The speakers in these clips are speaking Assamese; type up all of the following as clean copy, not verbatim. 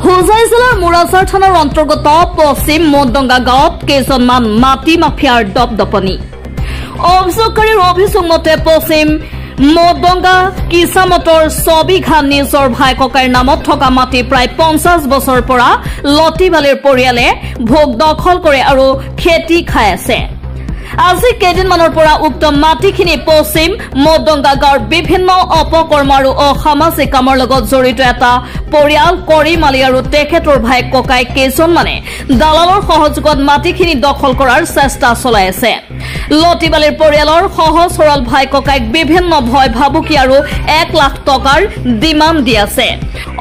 হোজাই জিলাৰ মুৰাচাৰ থানাৰ অন্তৰ্গত পশ্চিম মদডঙ্গা গাঁৱত কেইজনমান মাটি মাফিয়াৰ দপদপনি। অভিযোগকাৰীৰ অভিযোগ মতে পশ্চিম মদডঙ্গা কিসামতৰ ছবিঘা নিজৰ ভাই ককাইৰ নামত থকা মাটি প্ৰায় 50 বছৰৰ পৰা লতিবালিৰ পৰিয়ালে ভোগ দখল কৰে আৰু খেতি খাই আছে। আজি কেইদিনমানৰ পৰা উক্ত মাটিখিনি পশ্চিম মদডঙ্গা গাঁৱৰ বিভিন্ন অপকৰ্ম আৰু অসামাজিক কামৰ লগত জড়িত এটা পৰিয়াল কৰিমালি আৰু তেখেতৰ ভাই ককাই কেইজনমানে দালালৰ সহযোগত মাটিখিনি দখল কৰাৰ চেষ্টা চলাই আছে। লতিবালিৰ পৰিয়ালৰ সহজ সৰল ভাই ককাইক বিভিন্ন ভয় ভাবুকি আৰু 1 লাখ টকাৰ ডিমাণ্ড দি আছে।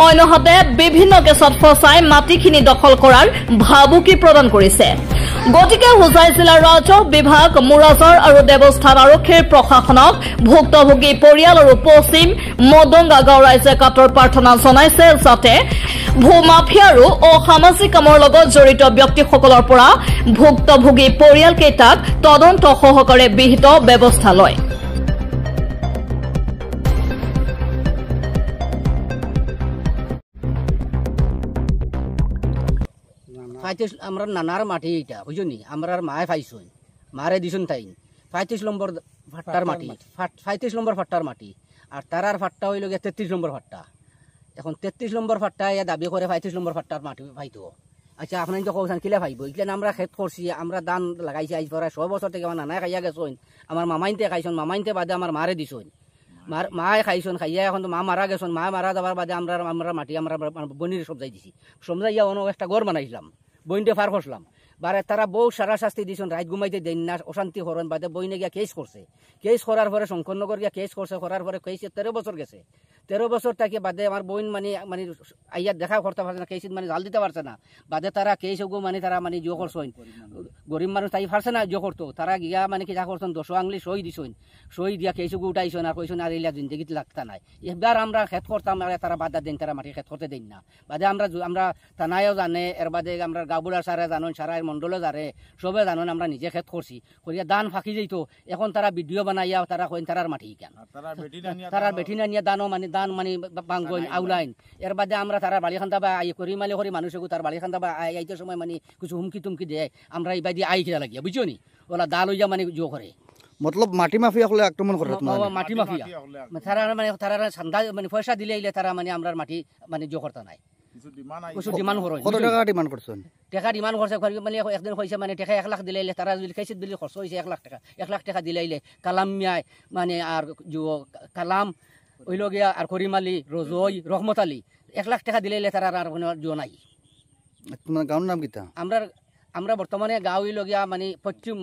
অন্যহাতে বিভিন্ন কেছত ফচাই মাটিখিনি দখল কৰাৰ ভাবুকি প্ৰদান কৰিছে। গতিকে হোজাই জিলাৰ ৰাজহ বিভাগ, মুৰাচাৰ আৰু দেৱস্থান আৰক্ষীৰ প্ৰশাসনক ভুক্তভোগী পৰিয়াল আৰু পশ্চিম মদডঙ্গা গাঁৱৰ ৰাইজে কাটৰ প্ৰাৰ্থনা জনাইছে যাতে ভূমাফিয়া আৰু অসামাজিক কামৰ লগত জড়িত ব্যক্তিসকলৰ পৰা ভুক্তভোগী পৰিয়ালকেইটাক তদন্ত সহকাৰে বিহিত ব্যৱস্থা লয়। আমরা নানার মাটি এটা বুঝুনি আমরা মায়ে পাইছুন মারে দিছুন তাই 35 নম্বর ফাট্টার মাটি 35 নম্বর ফাট্টার মাটি আর তারার ফাট্টা হইল 33 নম্বর ফাট্টা। এখন 33 নম্বর ফাট্টা দাবি করে 35 নম্বর ফাট্টার মাটি পাইতো। আচ্ছা আপনি তো কৌশান কিলে পাইব এগুলো আমরা খেত করছি, আমরা ধান লাগাইছি আজ প্রায় 100 বছর থেকে আমার নানায় খাইয়া গেছুন, আমার মামাইনতে খাইছুন, মামাইনতে বাদে আমার মারে দিছুন, মায়ে খাইছুন, খাইয়া এখন তো মা মারা গেছুন, মা মারা যাবার বাদে আমরা মাটি আমরা বনির সমজাই দিছি, সমজাইয়া অন্য একটা ঘর বানাইছিলাম, বইনতে ফার করলাম। বারে তারা বউ সারা শাস্তি দিয়েছেন, রাত ঘুমাইতে দেন না, অশান্তি হরণ বাদে বইনে গিয়া কেস করছে। কেস করার পরে শঙ্করনগর গিয়া কেস করছে, করার পরে কেস 13 বছর গেছে। 13 বছর থেকে বাদে আমার বইন মানে আইয়া দেখা করতে পারছে না, কেসিত মানে জাল দিতে পারছে না। বাদে তারা কেস হগো মানে তারা মানে জিও করছেন, গরিব মানুষ তাই পারছে না জিও করতো, তারা গিয়া মানে কিনা করছেন 10 আংলি সই দিছেন, সই দিয়া কেস হগো উঠাইছেন আর কইছেন আর ইলা জিন্দগিতে লাগতা নাই। এবার আমরা খেত করতাম আর তারা বাধা দেন, তারা মাটি খেত করতে দেন না। বাদে আমরা থানায়ও জানে, এর বাদে আমরা গাবুড়া সারা জানেন, সারা মন্ডলে জানে, সবে জানেন আমরা নিজে খেত করছি, করিয়া দান ফাঁকি যেত। এখন তারা ভিডিও বানাইয়া তারা কইন তারার মাটি কেন, তারা বেটি না নিয়ে দানও মানে দান মানে বাঙ্গইন আউলাইন। এর বাদে আমরা তারা বাড়ি খান্তা বা করি মালি করি মানুষকে তার বাড়ি খান্তা বা আইতে সময় মানে কিছু হুমকি তুমকি দেয়, আমরা এই বাদি আই খেলা লাগিয়া বুঝছো নি, ওলা দাল হইয়া মানে জো করে। মতলব মাটি মাফিয়া হলে আক্রমণ করে, মাটি মাফিয়া তারা মানে তারা চান্দা মানে পয়সা দিলে তারা মানে আমরা মাটি মানে জো করতে নাই। কত টাকা ডিমান্ড করছেন? টাকা ডিমান্ড করছে মানে একদিন কইছে মানে টাকা 1 লাখ দিলে তারা যদি কেসিত দিলে খরচ হয়েছে 1 লাখ টাকা, 1 লাখ টাকা দিলে কালাম মিয়ায় মানে আর কালাম ওইল গিয়া আর করিমালি রোজই রহমত আলী 1 লাখ টাকা দিলে তারা আর কোনো জো নাই। তোমার গাঁওর নাম কিতা? আমরা বর্তমানে গাঁও হইল গিয়া মানে পশ্চিম